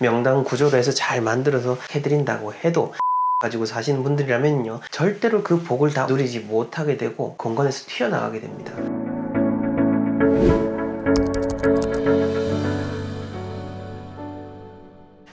명당 구조로 해서 잘 만들어서 해드린다고 해도 가지고 사시는 분들이라면요, 절대로 그 복을 다 누리지 못하게 되고 건강에서 튀어나가게 됩니다.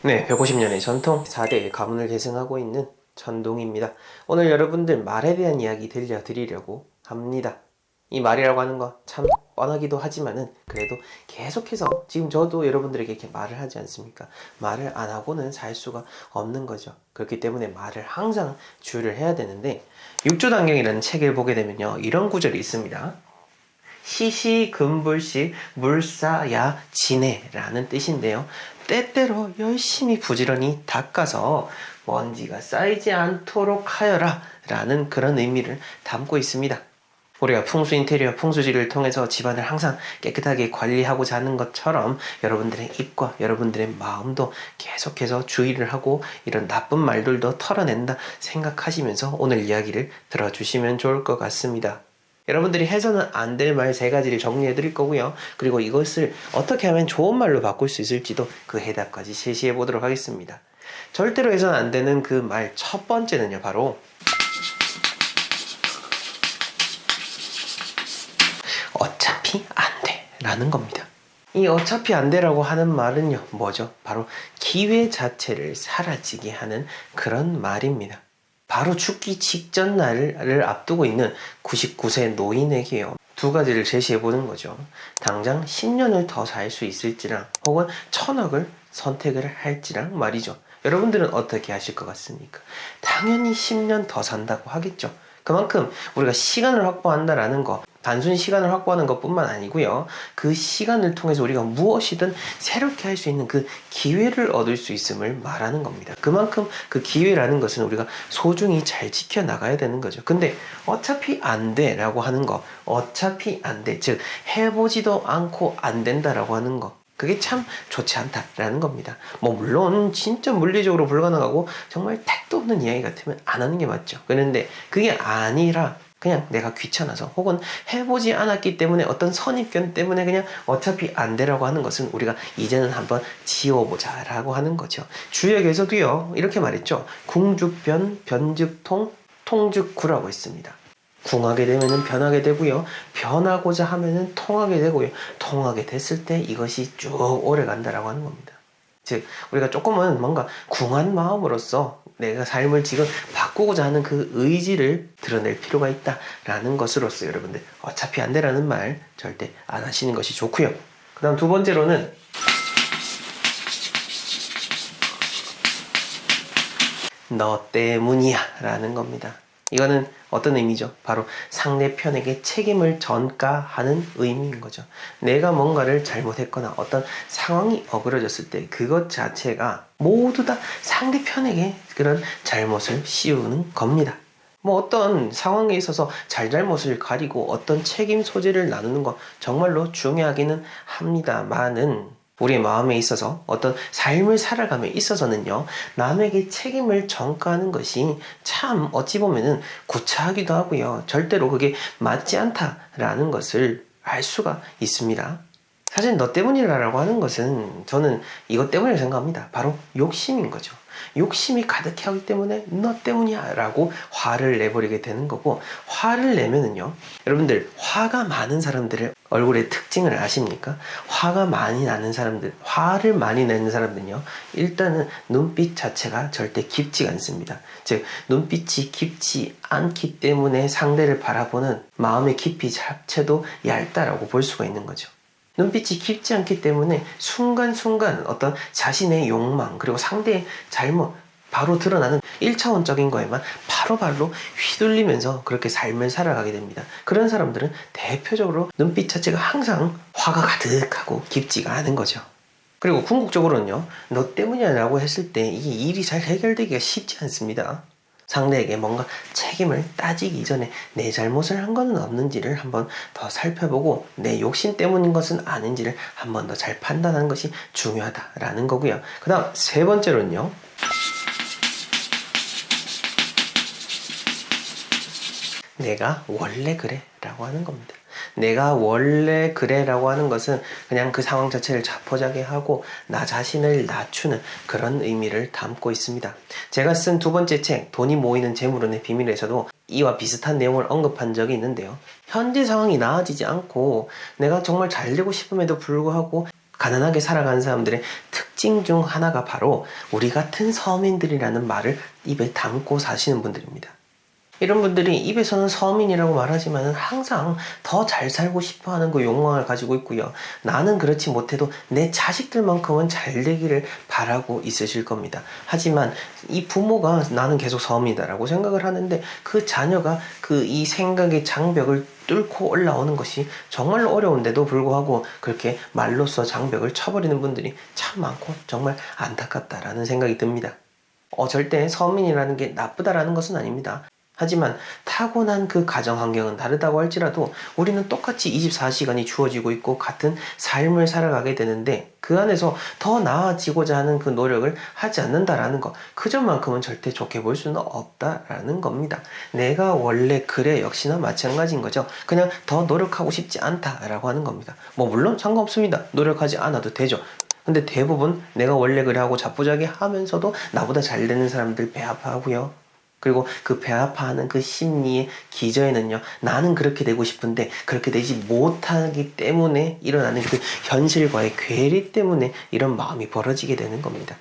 네, 150년의 전통 4대 가문을 계승하고 있는 전동입니다. 오늘 여러분들 말에 대한 이야기 들려드리려고 합니다. 이 말이라고 하는 거 참 뻔하기도 하지만은 그래도 계속해서 지금 저도 여러분들에게 이렇게 말을 하지 않습니까? 말을 안 하고는 살 수가 없는 거죠. 그렇기 때문에 말을 항상 주의를 해야 되는데, 육조단경이라는 책을 보게 되면요, 이런 구절이 있습니다. 시시금불식 물사야지네라는 뜻인데요, 때때로 열심히 부지런히 닦아서 먼지가 쌓이지 않도록 하여라 라는 그런 의미를 담고 있습니다. 우리가 풍수 인테리어, 풍수지를 통해서 집안을 항상 깨끗하게 관리하고자 하는 것처럼 여러분들의 입과 여러분들의 마음도 계속해서 주의를 하고 이런 나쁜 말들도 털어낸다 생각하시면서 오늘 이야기를 들어주시면 좋을 것 같습니다. 여러분들이 해서는 안 될 말 3가지를 정리해 드릴 거고요. 그리고 이것을 어떻게 하면 좋은 말로 바꿀 수 있을지도 그 해답까지 제시해 보도록 하겠습니다. 절대로 해서는 안 되는 그 말 첫 번째는요, 바로 어차피 안 돼 라는 겁니다. 이 어차피 안 돼라고 하는 말은요, 뭐죠? 바로 기회 자체를 사라지게 하는 그런 말입니다. 바로 죽기 직전 날을 앞두고 있는 99세 노인에게요, 2가지를 제시해 보는 거죠. 당장 10년을 더 살 수 있을지랑 혹은 1000억을 선택을 할지랑 말이죠. 여러분들은 어떻게 하실 것 같습니까? 당연히 10년 더 산다고 하겠죠. 그만큼 우리가 시간을 확보한다라는 거, 단순히 시간을 확보하는 것뿐만 아니고요, 그 시간을 통해서 우리가 무엇이든 새롭게 할 수 있는 그 기회를 얻을 수 있음을 말하는 겁니다. 그만큼 그 기회라는 것은 우리가 소중히 잘 지켜나가야 되는 거죠. 근데 어차피 안 돼 라고 하는 거, 어차피 안 돼, 즉 해보지도 않고 안 된다라고 하는 거, 그게 참 좋지 않다라는 겁니다. 물론 진짜 물리적으로 불가능하고 정말 택도 없는 이야기 같으면 안 하는 게 맞죠. 그런데 그게 아니라 그냥 내가 귀찮아서 혹은 해보지 않았기 때문에 어떤 선입견 때문에 그냥 어차피 안 되라고 하는 것은 우리가 이제는 한번 지워보자 라고 하는 거죠. 주역에서도요, 이렇게 말했죠. 궁죽변, 변즉통, 통즉구라고 했습니다. 궁하게 되면은 변하게 되고요, 변하고자 하면은 통하게 되고요, 통하게 됐을 때 이것이 쭉 오래 간다라고 하는 겁니다. 즉 우리가 조금은 뭔가 궁한 마음으로써 내가 삶을 지금 바꾸고자 하는 그 의지를 드러낼 필요가 있다라는 것으로서 여러분들 어차피 안 되라는 말 절대 안 하시는 것이 좋고요. 그 다음 2번째로는 너 때문이야 라는 겁니다. 이거는 어떤 의미죠? 바로 상대편에게 책임을 전가하는 의미인 거죠. 내가 뭔가를 잘못했거나 어떤 상황이 어그러졌을 때 그것 자체가 모두 다 상대편에게 그런 잘못을 씌우는 겁니다. 어떤 상황에 있어서 잘잘못을 가리고 어떤 책임 소재를 나누는 거 정말로 중요하기는 합니다만은, 우리의 마음에 있어서 어떤 삶을 살아감에 있어서는요, 남에게 책임을 전가하는 것이 참 어찌 보면은 구차하기도 하고요, 절대로 그게 맞지 않다라는 것을 알 수가 있습니다. 사실 너 때문이라고 하는 것은 저는 이것 때문이라고 생각합니다. 바로 욕심인 거죠. 욕심이 가득해 하기 때문에 너 때문이야 라고 화를 내버리게 되는 거고, 화를 내면은요, 여러분들 화가 많은 사람들의 얼굴의 특징을 아십니까? 화가 많이 나는 사람들, 화를 많이 내는 사람들은요, 일단은 눈빛 자체가 절대 깊지가 않습니다. 즉 눈빛이 깊지 않기 때문에 상대를 바라보는 마음의 깊이 자체도 얇다라고 볼 수가 있는 거죠. 눈빛이 깊지 않기 때문에 순간순간 어떤 자신의 욕망 그리고 상대의 잘못 바로 드러나는 1차원적인 거에만 바로바로 휘둘리면서 그렇게 삶을 살아가게 됩니다. 그런 사람들은 대표적으로 눈빛 자체가 항상 화가 가득하고 깊지가 않은 거죠. 그리고 궁극적으로는요, 너 때문이야 라고 했을 때 이 일이 잘 해결되기가 쉽지 않습니다. 상대에게 뭔가 책임을 따지기 전에 내 잘못을 한 것은 없는지를 한번 더 살펴보고 내 욕심 때문인 것은 아닌지를 한번 더 잘 판단하는 것이 중요하다라는 거고요. 그 다음 3번째로는요, 내가 원래 그래 라고 하는 겁니다. 내가 원래 그래라고 하는 것은 그냥 그 상황 자체를 자포자기하고 나 자신을 낮추는 그런 의미를 담고 있습니다. 제가 쓴 두 번째 책 돈이 모이는 재물운의 비밀에서도 이와 비슷한 내용을 언급한 적이 있는데요. 현재 상황이 나아지지 않고 내가 정말 잘 되고 싶음에도 불구하고 가난하게 살아가는 사람들의 특징 중 하나가 바로 우리 같은 서민들이라는 말을 입에 담고 사시는 분들입니다. 이런 분들이 입에서는 서민이라고 말하지만 항상 더 잘 살고 싶어하는 그 욕망을 가지고 있고요. 나는 그렇지 못해도 내 자식들만큼은 잘 되기를 바라고 있으실 겁니다. 하지만 이 부모가 나는 계속 서민이다라고 생각을 하는데 그 자녀가 이 생각의 장벽을 뚫고 올라오는 것이 정말로 어려운데도 불구하고 그렇게 말로써 장벽을 쳐버리는 분들이 참 많고 정말 안타깝다라는 생각이 듭니다. 절대 서민이라는 게 나쁘다라는 것은 아닙니다. 하지만 타고난 그 가정 환경은 다르다고 할지라도 우리는 똑같이 24시간이 주어지고 있고 같은 삶을 살아가게 되는데 그 안에서 더 나아지고자 하는 그 노력을 하지 않는다라는 것, 그 점만큼은 절대 좋게 볼 수는 없다라는 겁니다. 내가 원래 그래 역시나 마찬가지인 거죠. 그냥 더 노력하고 싶지 않다라고 하는 겁니다. 물론 상관없습니다. 노력하지 않아도 되죠. 근데 대부분 내가 원래 그래 하고 자포자기 하면서도 나보다 잘 되는 사람들 배 아파하고요. 그리고 그 배 아파하는 그 심리의 기저에는요, 나는 그렇게 되고 싶은데 그렇게 되지 못하기 때문에 일어나는 그 현실과의 괴리 때문에 이런 마음이 벌어지게 되는 겁니다.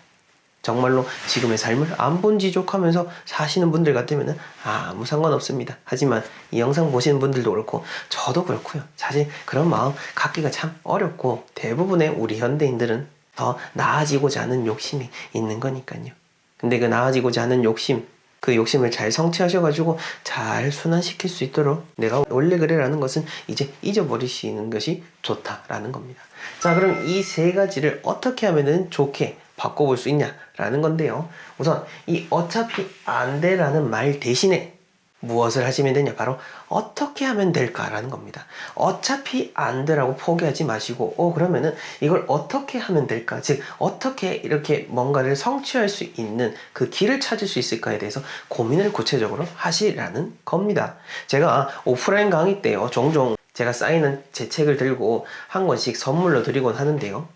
정말로 지금의 삶을 안본지족하면서 사시는 분들 같으면 아무 상관없습니다. 하지만 이 영상 보시는 분들도 그렇고 저도 그렇고요. 사실 그런 마음 갖기가 참 어렵고 대부분의 우리 현대인들은 더 나아지고자 하는 욕심이 있는 거니까요. 근데 그 나아지고자 하는 욕심, 그 욕심을 잘 성취하셔가지고 잘 순환시킬 수 있도록 내가 원래 그래라는 것은 이제 잊어버리시는 것이 좋다라는 겁니다. 자, 그럼 이 세 가지를 어떻게 하면 좋게 바꿔볼 수 있냐라는 건데요. 우선 이 어차피 안 돼라는 말 대신에 무엇을 하시면 되냐? 바로 어떻게 하면 될까라는 겁니다. 어차피 안 돼라고 포기하지 마시고 그러면은 이걸 어떻게 하면 될까? 즉 어떻게 이렇게 뭔가를 성취할 수 있는 그 길을 찾을 수 있을까에 대해서 고민을 구체적으로 하시라는 겁니다. 제가 오프라인 강의 때요, 종종 제가 쌓이는 제 책을 들고 한 권씩 선물로 드리곤 하는데요.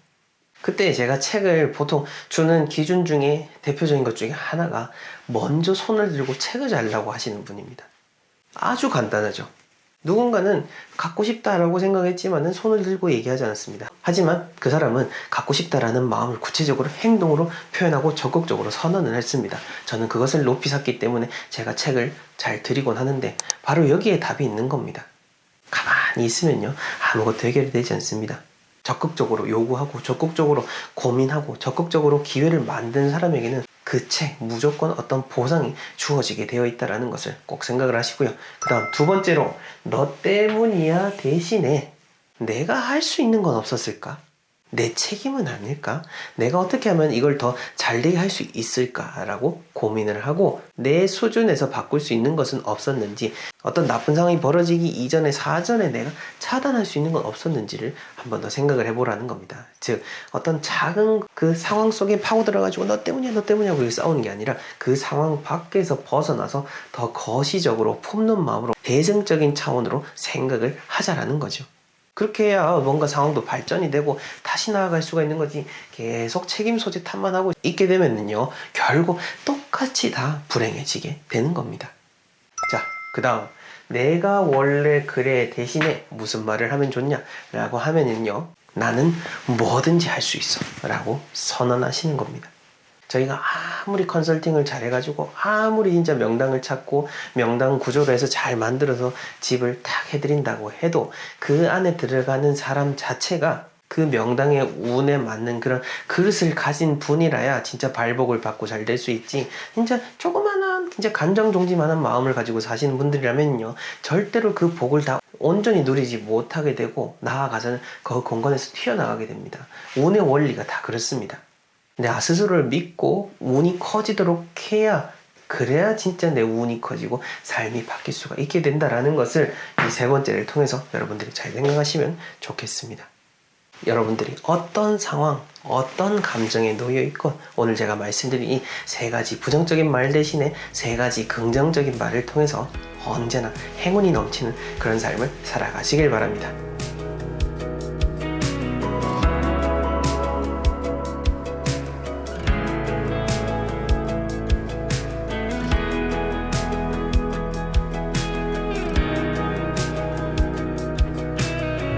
그때 제가 책을 보통 주는 기준 중에 대표적인 것 중에 하나가 먼저 손을 들고 책을 달라고 하시는 분입니다. 아주 간단하죠. 누군가는 갖고 싶다라고 생각했지만 손을 들고 얘기하지 않았습니다. 하지만 그 사람은 갖고 싶다라는 마음을 구체적으로 행동으로 표현하고 적극적으로 선언을 했습니다. 저는 그것을 높이 샀기 때문에 제가 책을 잘 드리곤 하는데 바로 여기에 답이 있는 겁니다. 가만히 있으면요, 아무것도 해결이 되지 않습니다. 적극적으로 요구하고 적극적으로 고민하고 적극적으로 기회를 만든 사람에게는 그 책 무조건 어떤 보상이 주어지게 되어 있다는 것을 꼭 생각을 하시고요. 그 다음 두 번째로 너 때문이야 대신에 내가 할 수 있는 건 없었을까? 내 책임은 아닐까? 내가 어떻게 하면 이걸 더 잘되게 할 수 있을까라고 고민을 하고 내 수준에서 바꿀 수 있는 것은 없었는지, 어떤 나쁜 상황이 벌어지기 이전에 사전에 내가 차단할 수 있는 건 없었는지를 한 번 더 생각을 해보라는 겁니다. 즉 어떤 작은 그 상황 속에 파고 들어가지고 너 때문이야 너 때문이야 그렇게 싸우는 게 아니라 그 상황 밖에서 벗어나서 더 거시적으로 품는 마음으로 대승적인 차원으로 생각을 하자라는 거죠. 그렇게 해야 뭔가 상황도 발전이 되고 다시 나아갈 수가 있는 거지, 계속 책임 소재 탓만 하고 있게 되면요 결국 똑같이 다 불행해지게 되는 겁니다. 자, 그 다음 내가 원래 그래 대신에 무슨 말을 하면 좋냐라고 하면은요, 나는 뭐든지 할 수 있어 라고 선언하시는 겁니다. 저희가 아무리 컨설팅을 잘해가지고 아무리 진짜 명당을 찾고 명당 구조로 해서 잘 만들어서 집을 탁 해드린다고 해도 그 안에 들어가는 사람 자체가 그 명당의 운에 맞는 그런 그릇을 가진 분이라야 진짜 발복을 받고 잘 될 수 있지, 진짜 조그만한 진짜 간장종지만한 마음을 가지고 사시는 분들이라면요 절대로 그 복을 다 온전히 누리지 못하게 되고 나아가서는 그 공간에서 튀어나가게 됩니다. 운의 원리가 다 그렇습니다. 내 스스로를 믿고 운이 커지도록 해야, 그래야 진짜 내 운이 커지고 삶이 바뀔 수가 있게 된다라는 것을 이 세 번째를 통해서 여러분들이 잘 생각하시면 좋겠습니다. 여러분들이 어떤 상황, 어떤 감정에 놓여 있건 오늘 제가 말씀드린 이 세 가지 부정적인 말 대신에 세 가지 긍정적인 말을 통해서 언제나 행운이 넘치는 그런 삶을 살아가시길 바랍니다.